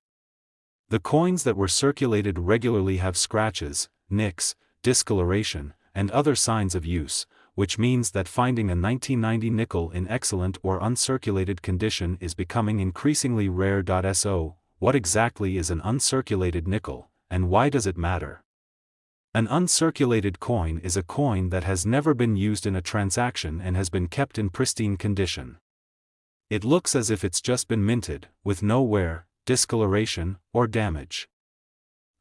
The coins that were circulated regularly have scratches, nicks, discoloration, and other signs of use, which means that finding a 1990 nickel in excellent or uncirculated condition is becoming increasingly rare. So, what exactly is an uncirculated nickel, and why does it matter? An uncirculated coin is a coin that has never been used in a transaction and has been kept in pristine condition. It looks as if it's just been minted, with no wear, discoloration, or damage.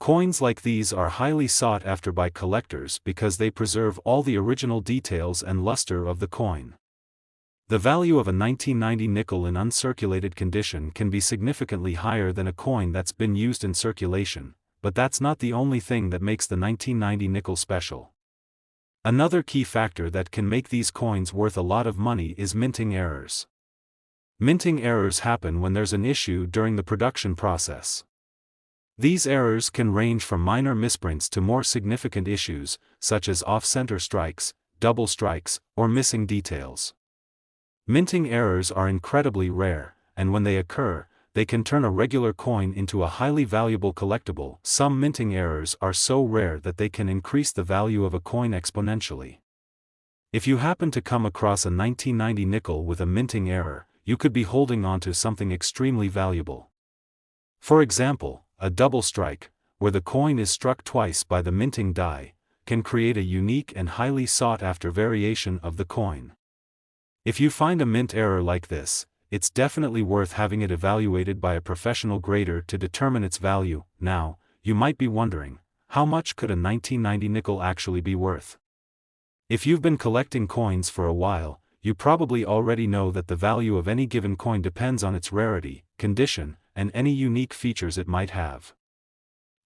Coins like these are highly sought after by collectors because they preserve all the original details and luster of the coin. The value of a 1990 nickel in uncirculated condition can be significantly higher than a coin that's been used in circulation, but that's not the only thing that makes the 1990 nickel special. Another key factor that can make these coins worth a lot of money is minting errors. Minting errors happen when there's an issue during the production process. These errors can range from minor misprints to more significant issues, such as off-center strikes, double strikes, or missing details. Minting errors are incredibly rare, and when they occur, they can turn a regular coin into a highly valuable collectible. Some minting errors are so rare that they can increase the value of a coin exponentially. If you happen to come across a 1990 nickel with a minting error, you could be holding on to something extremely valuable. For example, a double strike, where the coin is struck twice by the minting die, can create a unique and highly sought-after variation of the coin. If you find a mint error like this, it's definitely worth having it evaluated by a professional grader to determine its value. Now, you might be wondering, how much could a 1990 nickel actually be worth? If you've been collecting coins for a while, you probably already know that the value of any given coin depends on its rarity, condition, and any unique features it might have.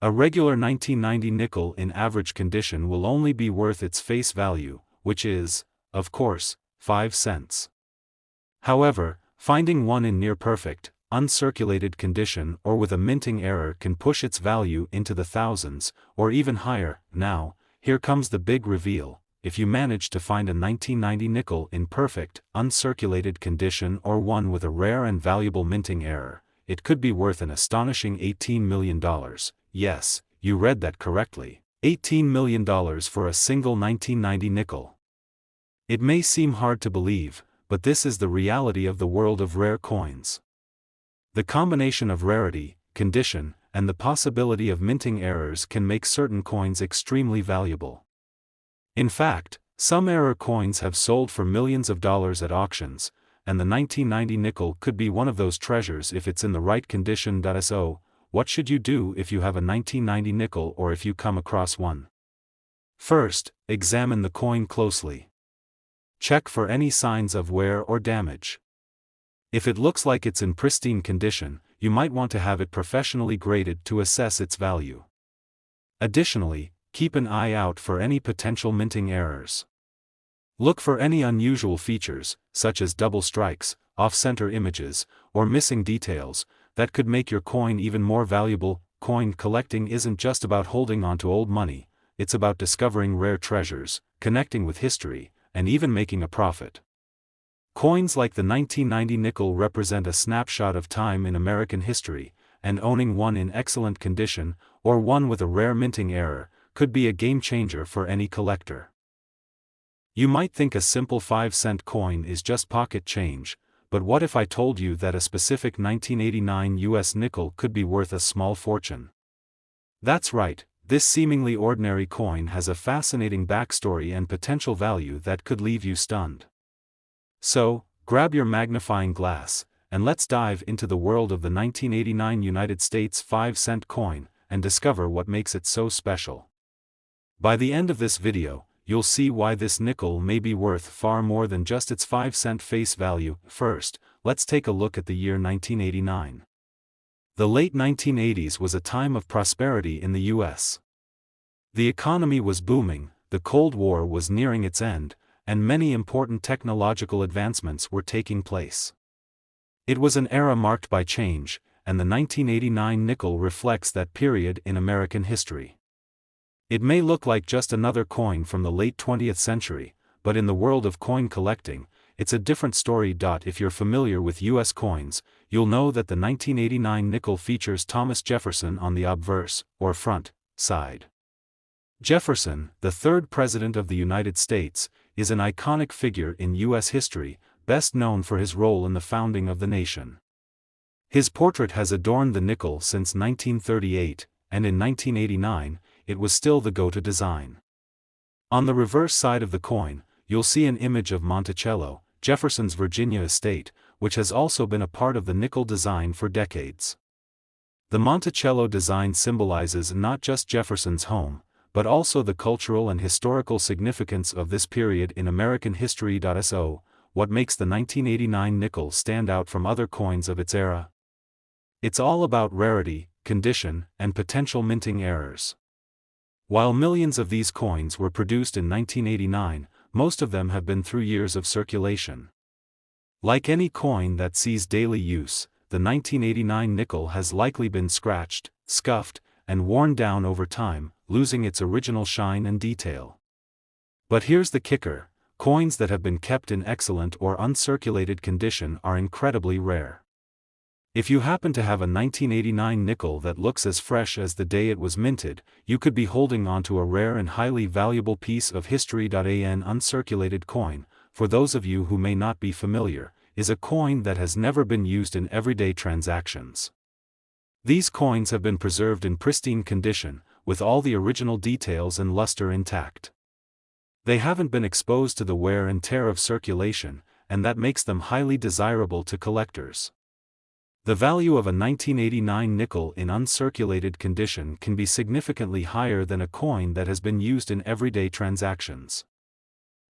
A regular 1990 nickel in average condition will only be worth its face value, which is, of course, 5 cents. However, finding one in near-perfect, uncirculated condition or with a minting error can push its value into the thousands, or even higher. Now, here comes the big reveal. If you manage to find a 1990 nickel in perfect, uncirculated condition or one with a rare and valuable minting error, it could be worth an astonishing $18 million. Yes, you read that correctly. $18 million for a single 1990 nickel. It may seem hard to believe, but this is the reality of the world of rare coins. The combination of rarity, condition, and the possibility of minting errors can make certain coins extremely valuable. In fact, some error coins have sold for millions of dollars at auctions, and the 1990 nickel could be one of those treasures if it's in the right condition. So, what should you do if you have a 1990 nickel or if you come across one? First, examine the coin closely. Check for any signs of wear or damage. If it looks like it's in pristine condition, you might want to have it professionally graded to assess its value. Additionally, keep an eye out for any potential minting errors. Look for any unusual features, such as double strikes, off-center images, or missing details, that could make your coin even more valuable. Coin collecting isn't just about holding on to old money, it's about discovering rare treasures, connecting with history, and even making a profit. Coins like the 1990 nickel represent a snapshot of time in American history, and owning one in excellent condition, or one with a rare minting error, could be a game-changer for any collector. You might think a simple 5-cent coin is just pocket change, but what if I told you that a specific 1989 US nickel could be worth a small fortune? That's right, this seemingly ordinary coin has a fascinating backstory and potential value that could leave you stunned. So, grab your magnifying glass, and let's dive into the world of the 1989 United States 5-cent coin, and discover what makes it so special. By the end of this video, you'll see why this nickel may be worth far more than just its 5-cent face value. First, let's take a look at the year 1989. The late 1980s was a time of prosperity in the US. The economy was booming, the Cold War was nearing its end, and many important technological advancements were taking place. It was an era marked by change, and the 1989 nickel reflects that period in American history. It may look like just another coin from the late 20th century, but in the world of coin collecting, it's a different story. If you're familiar with U.S. coins, you'll know that the 1989 nickel features Thomas Jefferson on the obverse, or front, side. Jefferson, the third President of the United States, is an iconic figure in U.S. history, best known for his role in the founding of the nation. His portrait has adorned the nickel since 1938, and in 1989, it was still the go-to design. On the reverse side of the coin, you'll see an image of Monticello, Jefferson's Virginia estate, which has also been a part of the nickel design for decades. The Monticello design symbolizes not just Jefferson's home, but also the cultural and historical significance of this period in American history. So, what makes the 1989 nickel stand out from other coins of its era? It's all about rarity, condition, and potential minting errors. While millions of these coins were produced in 1989, most of them have been through years of circulation. Like any coin that sees daily use, the 1989 nickel has likely been scratched, scuffed, and worn down over time, losing its original shine and detail. But here's the kicker: coins that have been kept in excellent or uncirculated condition are incredibly rare. If you happen to have a 1989 nickel that looks as fresh as the day it was minted, you could be holding onto a rare and highly valuable piece of history. An uncirculated coin, for those of you who may not be familiar, is a coin that has never been used in everyday transactions. These coins have been preserved in pristine condition, with all the original details and luster intact. They haven't been exposed to the wear and tear of circulation, and that makes them highly desirable to collectors. The value of a 1989 nickel in uncirculated condition can be significantly higher than a coin that has been used in everyday transactions.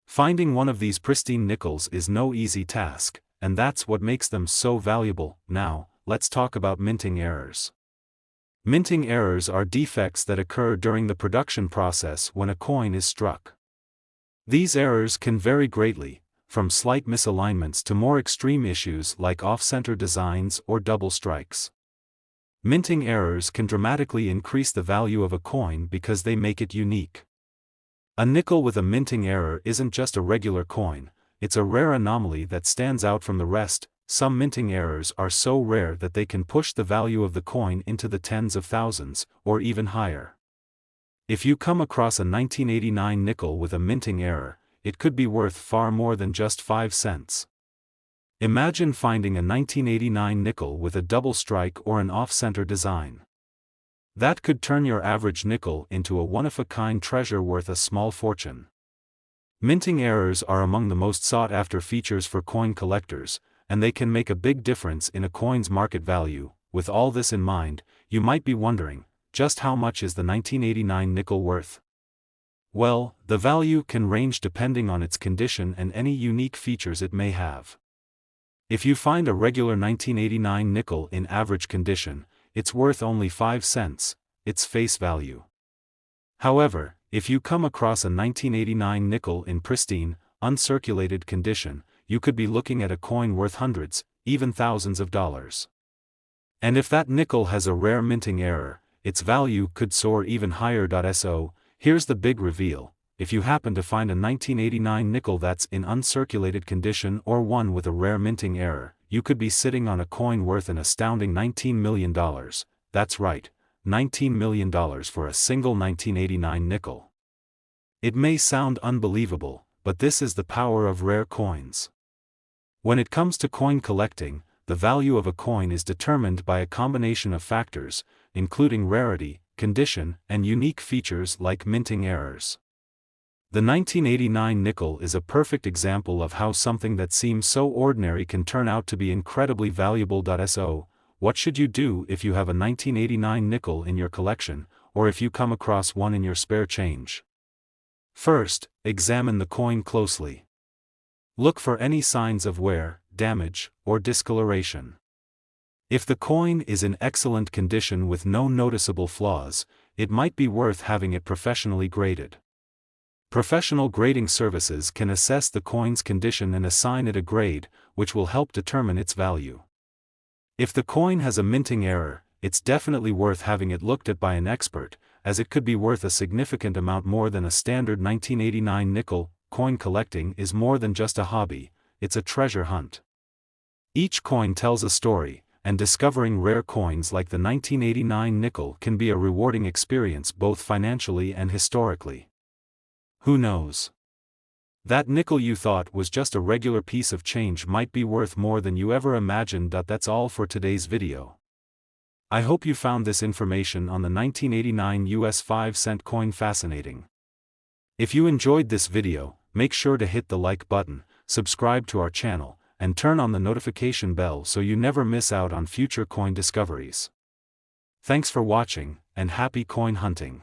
Finding one of these pristine nickels is no easy task, and that's what makes them so valuable. Now, let's talk about minting errors. Minting errors are defects that occur during the production process when a coin is struck. These errors can vary greatly, from slight misalignments to more extreme issues like off-center designs or double strikes. Minting errors can dramatically increase the value of a coin because they make it unique. A nickel with a minting error isn't just a regular coin, it's a rare anomaly that stands out from the rest. Some minting errors are so rare that they can push the value of the coin into the tens of thousands, or even higher. If you come across a 1989 nickel with a minting error, it could be worth far more than just 5 cents. Imagine finding a 1989 nickel with a double strike or an off-center design. That could turn your average nickel into a one-of-a-kind treasure worth a small fortune. Minting errors are among the most sought-after features for coin collectors, and they can make a big difference in a coin's market value. With all this in mind, you might be wondering, just how much is the 1989 nickel worth? Well, the value can range depending on its condition and any unique features it may have. If you find a regular 1989 nickel in average condition, it's worth only 5 cents, its face value. However, if you come across a 1989 nickel in pristine, uncirculated condition, you could be looking at a coin worth hundreds, even thousands of dollars. And if that nickel has a rare minting error, its value could soar even higher. So, here's the big reveal: if you happen to find a 1989 nickel that's in uncirculated condition or one with a rare minting error, you could be sitting on a coin worth an astounding $19 million. That's right, $19 million for a single 1989 nickel. It may sound unbelievable, but this is the power of rare coins. When it comes to coin collecting, the value of a coin is determined by a combination of factors, including rarity, condition, and unique features like minting errors. The 1989 nickel is a perfect example of how something that seems so ordinary can turn out to be incredibly valuable. So, what should you do if you have a 1989 nickel in your collection, or if you come across one in your spare change? First, examine the coin closely. Look for any signs of wear, damage, or discoloration. If the coin is in excellent condition with no noticeable flaws, it might be worth having it professionally graded. Professional grading services can assess the coin's condition and assign it a grade, which will help determine its value. If the coin has a minting error, it's definitely worth having it looked at by an expert, as it could be worth a significant amount more than a standard 1989 nickel. Coin collecting is more than just a hobby, it's a treasure hunt. Each coin tells a story, and discovering rare coins like the 1989 nickel can be a rewarding experience both financially and historically. Who knows? That nickel you thought was just a regular piece of change might be worth more than you ever imagined. That's all for today's video. I hope you found this information on the 1989 US 5-cent coin fascinating. If you enjoyed this video, make sure to hit the like button, subscribe to our channel, and turn on the notification bell so you never miss out on future coin discoveries. Thanks for watching, and happy coin hunting.